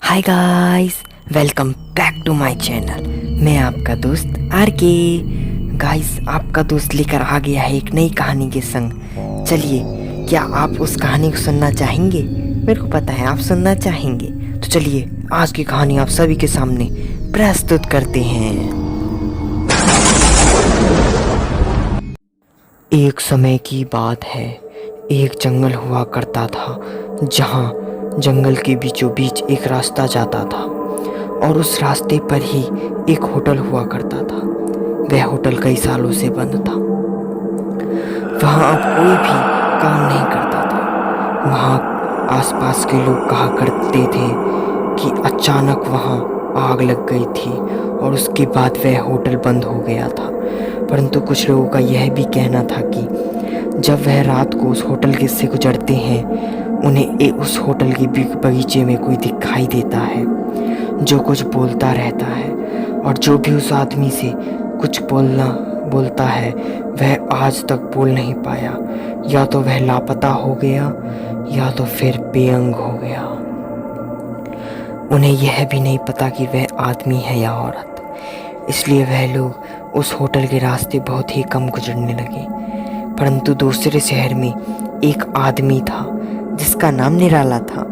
Hi guys, welcome back to my channel. मैं आपका दोस्त आर के। गाइस, आपका दोस्त लेकर आ गया है एक नई कहानी के संग। चलिए, क्या आप उस कहानी को सुनना चाहेंगे? मेरे को पता है आप सुनना चाहेंगे। तो चलिए, आज की कहानी आप सभी के सामने प्रस्तुत करते हैं। एक समय की बात है। एक जंगल हुआ करता था, जहाँ जंगल के बीचों बीच एक रास्ता जाता था और उस रास्ते पर ही एक होटल हुआ करता था। वह होटल कई सालों से बंद था। वहाँ अब कोई भी काम नहीं करता था। वहाँ आसपास के लोग कहा करते थे कि अचानक वहाँ आग लग गई थी और उसके बाद वह होटल बंद हो गया था। परंतु कुछ लोगों का यह भी कहना था कि जब वह रात को उस होटल के से गुजरते हैं, उन्हें उस होटल के बगीचे में कोई दिखाई देता है जो कुछ बोलता रहता है, और जो भी उस आदमी से कुछ बोलता है वह आज तक बोल नहीं पाया। या तो वह लापता हो गया या तो फिर बेअंग हो गया। उन्हें यह भी नहीं पता कि वह आदमी है या औरत। इसलिए वह लोग उस होटल के रास्ते बहुत ही कम गुजरने लगे। परंतु दूसरे शहर में एक आदमी था जिसका नाम निराला था।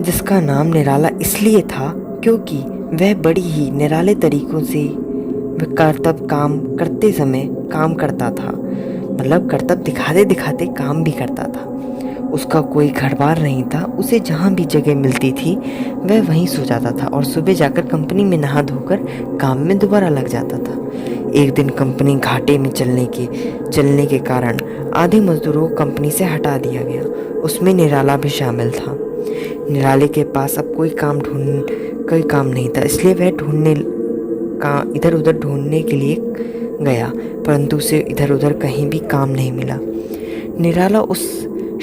जिसका नाम निराला इसलिए था क्योंकि वह बड़ी ही निराले तरीकों से कर्तव्य काम करते समय काम करता था। मतलब कर्तव्य दिखाते दिखाते काम भी करता था। उसका कोई घर बार नहीं था। उसे जहाँ भी जगह मिलती थी वह वहीं सो जाता था और सुबह जाकर कंपनी में नहा धोकर काम में दोबारा लग जाता था। एक दिन कंपनी घाटे में चलने के कारण आधे मजदूरों को कंपनी से हटा दिया गया। उसमें निराला भी शामिल था। निराले के पास अब कोई काम नहीं था, इसलिए वह इधर उधर ढूंढने के लिए गया, परंतु उसे इधर उधर कहीं भी काम नहीं मिला। निराला उस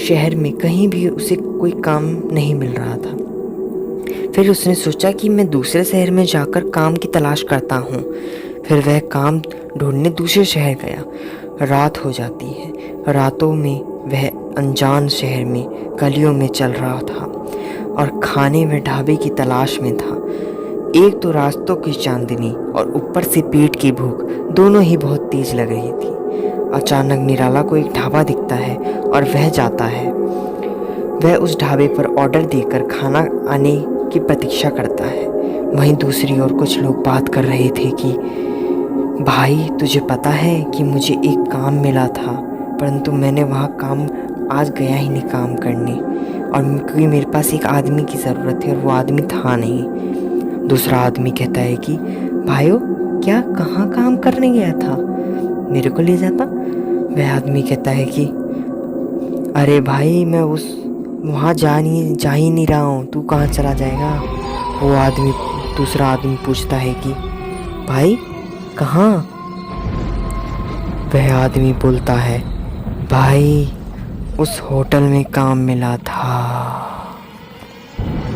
शहर में कहीं भी उसे कोई काम नहीं मिल रहा था। फिर उसने सोचा कि मैं दूसरे शहर में जाकर काम की तलाश करता हूँ। फिर वह काम ढूंढने दूसरे शहर गया। रात हो जाती है। रातों में वह अनजान शहर में गलियों में चल रहा था और खाने में ढाबे की तलाश में था। एक तो रास्तों की चांदनी और ऊपर से पेट की भूख दोनों ही बहुत तेज लग रही थी। अचानक निराला को एक ढाबा दिखता है और वह जाता है। वह उस ढाबे पर ऑर्डर देकर खाना आने की प्रतीक्षा करता है। वहीं दूसरी ओर कुछ लोग बात कर रहे थे कि भाई, तुझे पता है कि मुझे एक काम मिला था, परंतु मैंने वहाँ काम आज गया ही नहीं काम करने, और क्योंकि मेरे पास एक आदमी की ज़रूरत थी और वो आदमी था नहीं। दूसरा आदमी कहता है कि भाइयों, क्या कहाँ काम करने गया था, मेरे को ले जाता। वह आदमी कहता है कि अरे भाई, मैं वहाँ जा ही नहीं रहा हूँ, तू कहाँ चला जाएगा। दूसरा आदमी पूछता है कि भाई कहाँ। वह आदमी बोलता है, भाई उस होटल में काम मिला था।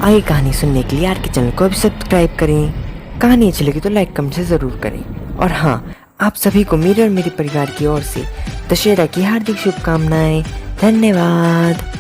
आगे कहानी सुनने के लिए आर के चैनल को अभी सब्सक्राइब करें। कहानी अच्छी लगी तो लाइक कमेंट से ज़रूर करें। और हाँ, आप सभी को मेरे और मेरे परिवार की ओर से दशहरा की हार्दिक शुभकामनाएं। धन्यवाद।